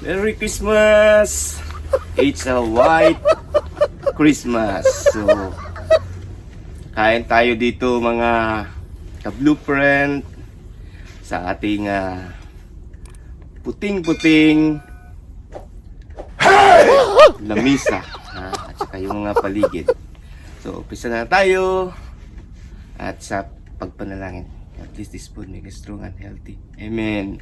Merry Christmas! It's a white Christmas. So, kain tayo dito mga ka-blueprint sa ating puting-puting lamisa at saka yung mga paligid. So, umpisa na tayo at sa pagpanalangin. At least this food make us strong and healthy. Amen.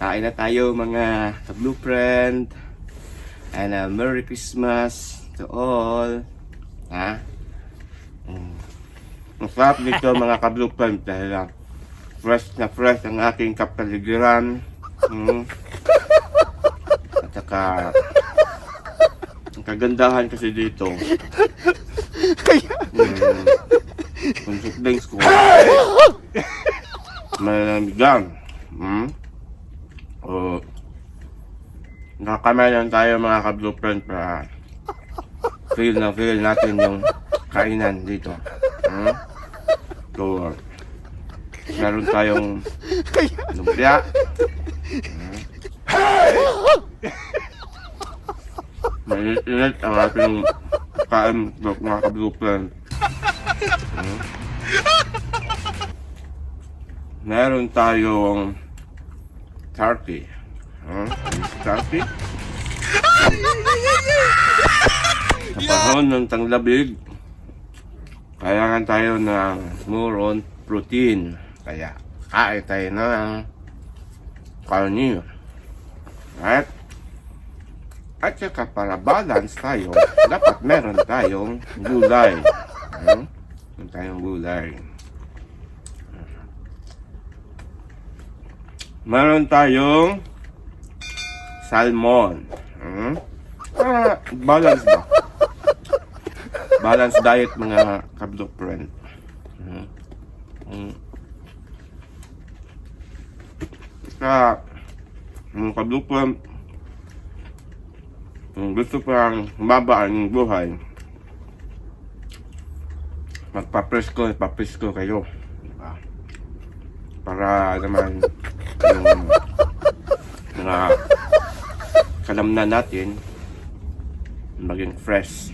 Kain na tayo mga ka-blueprint. And Merry Christmas to all. Masarap dito mga ka-blueprint dahil fresh na fresh ang aking kapaligiran. At saka ang kagandahan kasi dito kung drinks ko malamigan. O nakakamayan tayo mga ka-blueprint para feel natin yung kainan dito. So meron tayong lumpia, mainit ang ating kain mga ka-blueprint. Meron tayong turkey. Turkey? Sa panahon ng tanglabig, kailangan tayo ng more on protein. Kaya kain tayo ng karne. Right? At saka para balance tayo, dapat meron tayong gulay. Meron tayong gulay. Meron tayong salmon. Balance ba? Balance diet mga ka-blueprint. Saka mga ka-blueprint, kung gusto pang humaba ang buhay, ipapresko kayo. Diba? Para naman yung mga kalamnan natin maging fresh.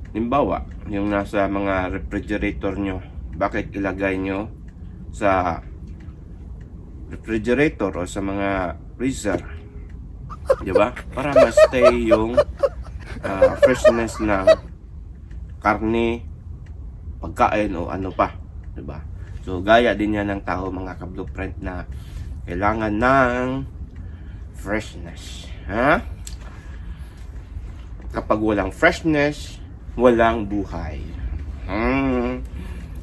Halimbawa, yung nasa mga refrigerator nyo, bakit ilagay nyo sa refrigerator o sa mga freezer? Diba? Para ma-stay yung freshness ng karne, pagkain o ano pa. Diba? So, gaya din yan ng tao mga ka-blueprint na kailangan ng freshness. Kapag walang freshness, walang buhay.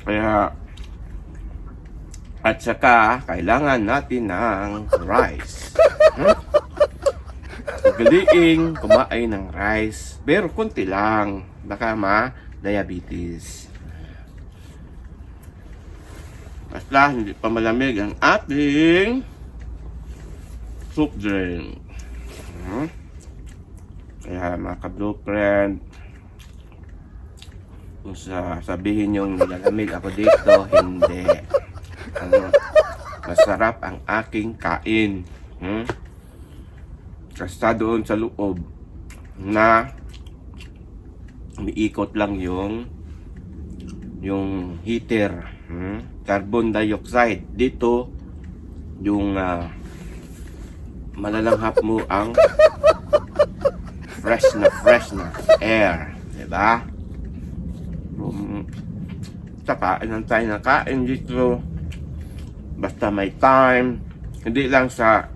Kaya, at saka, kailangan natin ng rice. Galiing kumain ng rice, pero konti lang. Baka ma-diabetes. Basta hindi pa malamig ang ating soup drink. Kaya mga ka-blueprint, kung sabihin yung nilalamig ako dito, hindi. Masarap ang aking kain. Basta doon sa loob na umiikot lang yung heater. Carbon dioxide dito yung malalanghap mo ang fresh na air, diba? Saka nang tayo na kain dito basta may time, hindi lang sa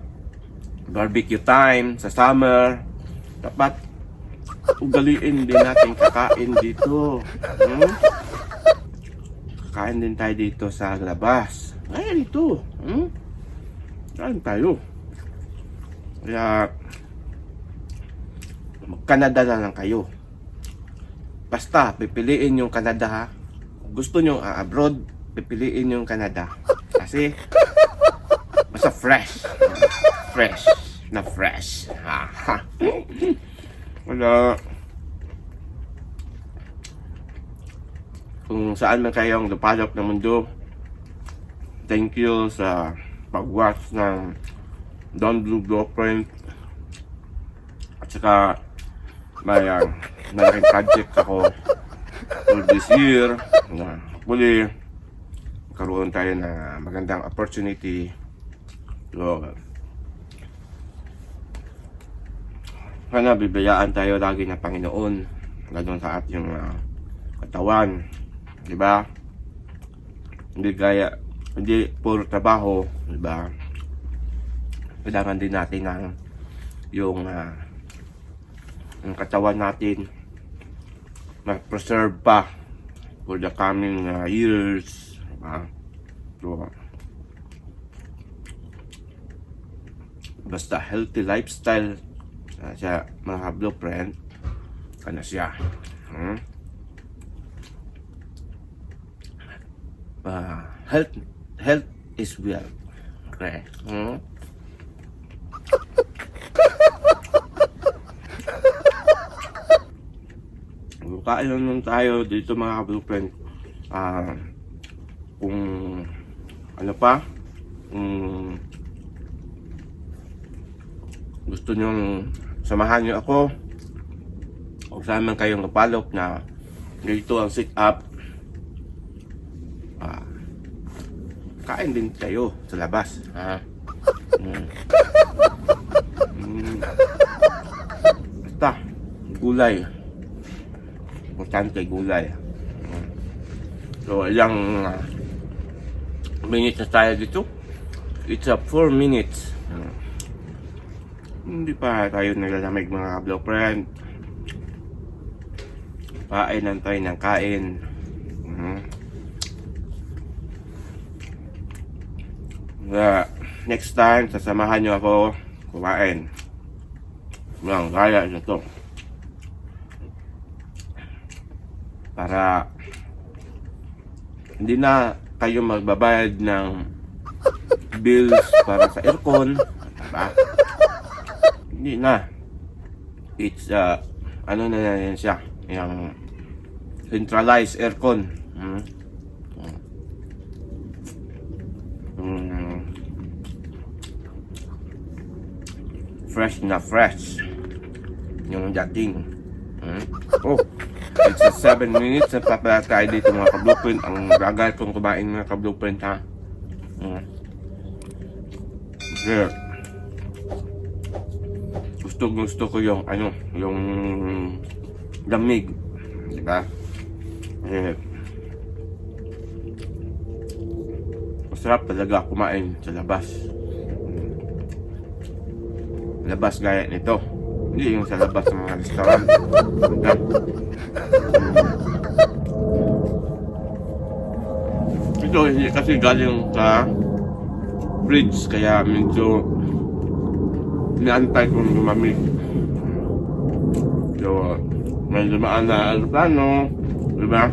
barbecue time sa summer, dapat ugaliin din natin kakain dito. Kain din tayo dito sa labas. Ay, dito. Kain tayo. Kaya, mag-Canada na lang kayo. Basta, pipiliin yung Canada ha. Kung gusto nyo abroad, pipiliin yung Canada. Kasi, basta fresh. Fresh. Na fresh. Wala. Kung saan man kayong lupalop ng mundo, thank you sa pag-watch ng Don Blue Blueprint. At saka may malaking project ako for this year na hopefully karoon tayo ng magandang opportunity. So, sana bibiyaan tayo lagi ng Panginoon lalo sa ating katawan, di ba? Hindi puro trabaho, di ba? Kailangan din natin ng yung katawan natin ma-preserve pa for the coming years, di ba? So, basta healthy lifestyle siya mga blueprint ano siya health is wealth, okay? Kain lang tayo dito mga blueprint. Kung ano pa, gusto nyong samahan nyo ako o saan kayong napalop na dito ang sit up, kain din tayo sa labas, basta gulay, importante gulay. So ilang minutes na tayo dito. It's 4 minutes. Hindi pa tayo naglalamig mga blueprint. Kain lang tayo ng kain. Next time, sasamahan nyo ako kumain. Walang gaya na to. Para hindi na kayo magbabayad ng bills para sa aircon, diba? Hindi na. It's ano na yan siya, yung centralized aircon. Fresh na fresh yung dating. Oh, it's 7 minutes na papala tayo dito mga ka-blueprint. Ang gagal kong kumain mga ka-blueprint, ha. Okay. Gusto ko yung yung lamig, di ba? Masarap talaga kumain sa labas. Labas gaya nito, hindi yung sa labas ng mga restaurant. Ito hindi kasi galing sa fridge, kaya medyo inaantay kong lumamig. So, may lumaan na aeroplano, diba?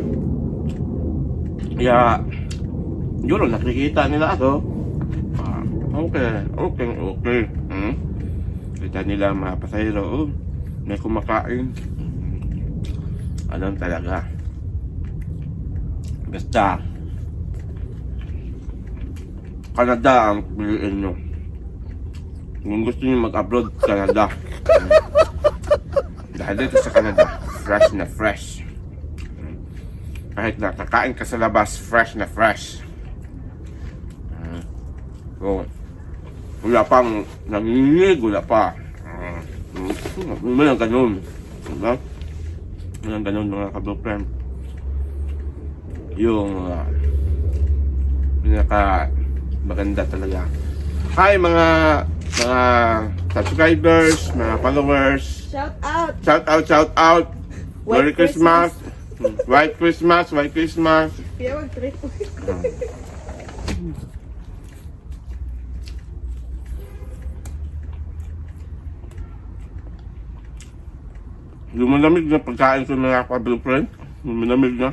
Kaya, yun, nakikita nila ako. Okay. Kita nila mga pasahero, may kumakain. Alam talaga. Basta, Canada ang piliin nyo. Kung gusto nyo mag-abroad, Canada. Dahil dito sa Canada, fresh na fresh. Kahit na kakain ka sa labas, fresh na fresh. So, wala pang nanginig, wala pa. Walang ganun. Diba? Walang ganun mga ka-blueprint. Yung pinaka maganda talaga. Hi mga subscribers, mga followers. Shout out! Shout out! Merry White Christmas! White Christmas! White Christmas! Kaya mag-trip. Lumalamig na pagkain ko mga ka-blueprint. Lumalamig na.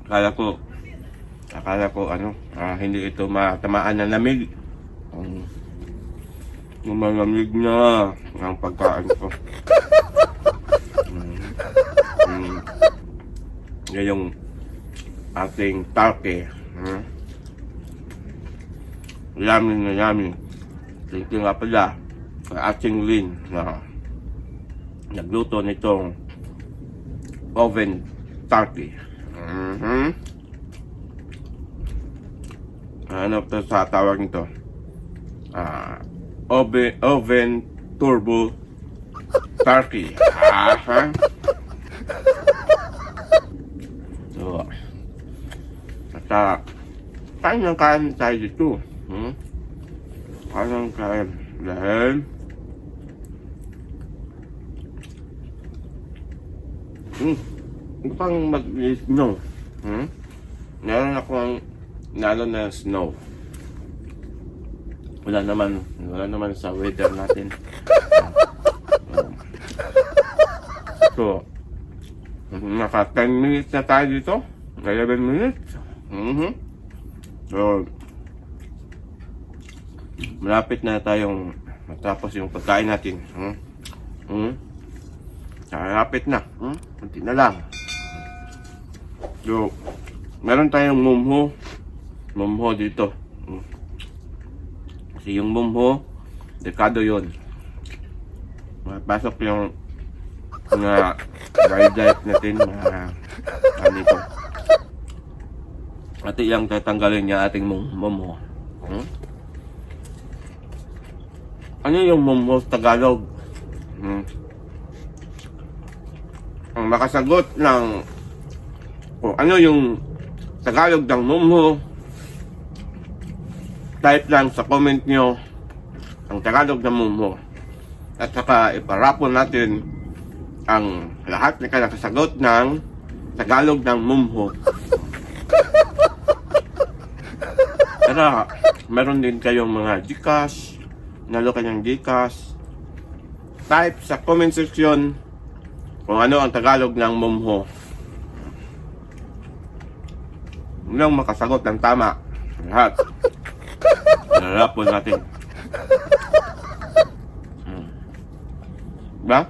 Akala ko hindi ito matamaan ng lamig. Lumalamig na ang pagkain ko. Yan yung ating turkey. Yummy na yummy. thank you nga pala kay Ating Lin na nagluto nitong oven turkey. Ano to sa tawag nito? Oven turbo turkey. So, kain ng kain tayo dito. Kain ng kain. Dahil pang mag-snow. Meron akong nalo na snow. Wala naman sa weather natin. So, naka 10 minutes na tayo dito. 11 minutes. So, malapit na tayong matapos yung pagkain natin. Malapit na. Kunti na lang. So, meron tayong mumho dito. Kasi yung mumho, dekado yun. Mapasok yung mga wild life natin. Dito. At iyang tatanggalin niya ating mumho. Ano yung mumho sa Tagalog? Ang makasagot ng ano yung Tagalog ng mumho, type lang sa comment nyo ang Tagalog ng mumho. At saka iparapon natin ang lahat na nakasagot ng Tagalog ng mumho. Pero meron din kayong mga Gcash, nalo kanyang Gcash. Type sa comment section kung ano ang Tagalog ng mumho. Walang makasagot ng tama. Lahat. Narapon natin. Diba?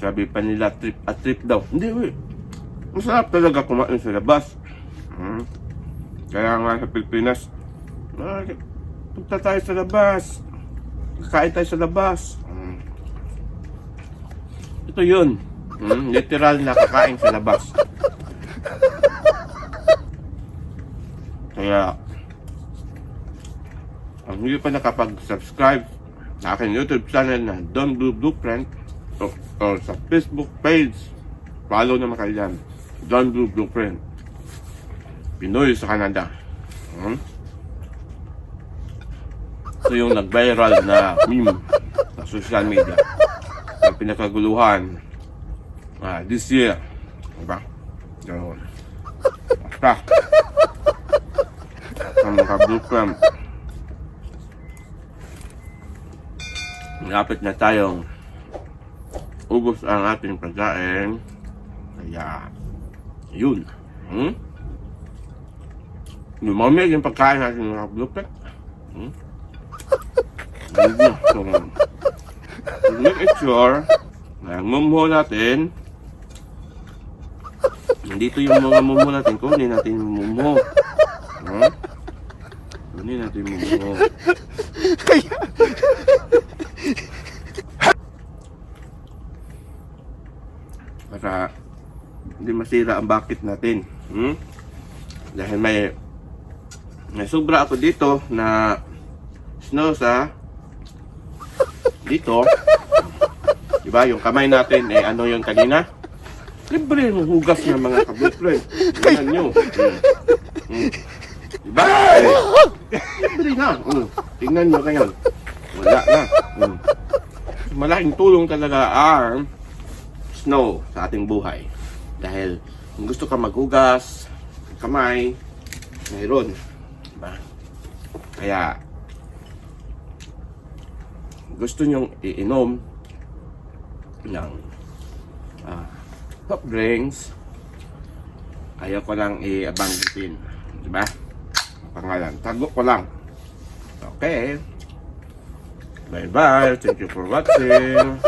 Sabi pa nila trip at trip daw. Hindi, masarap talaga kumain sa labas. Kaya nga sa Pilipinas, punta tayo sa labas. Kakain tayo sa labas. Ito yun. Literal na kakain sa labas. Kaya ang hindi pa nakapag-subscribe sa aking YouTube channel na Don Blue Blueprint o sa Facebook page, follow naman kayo dyan, Don Blue Blueprint, Pinoy sa Canada. Ito yung nag-viral na meme sa social media. Ang pinakaguluhan this year. Diba? So, basta ang naka-blueprint, malapit na tayong ubos ang ating pagkain. Kaya yun. Lumamig yung pagkain natin ng blueprint. So, make sure na ang mumho natin, nandito yung mga mumho natin. Kunin natin yung mumho. Kunin natin yung mumho. Para hindi masira ang bucket natin. Dahil may sobra ako dito na snow sa dito. Diba? Yung kamay natin, ano yung kanina? Libre yung hugas ng mga kablueprint. Tingnan nyo. Diba? Libre na. Tingnan nyo kayo. Wala na. Malaking tulong talaga ang snow sa ating buhay. Dahil kung gusto ka maghugas, kamay, mayroon. Diba? Kaya gusto nyong iinom ng soft drinks, ayaw ko lang i-abanggitin. Diba? Pangalan. Tago ko lang. Okay. Bye-bye. Thank you for watching.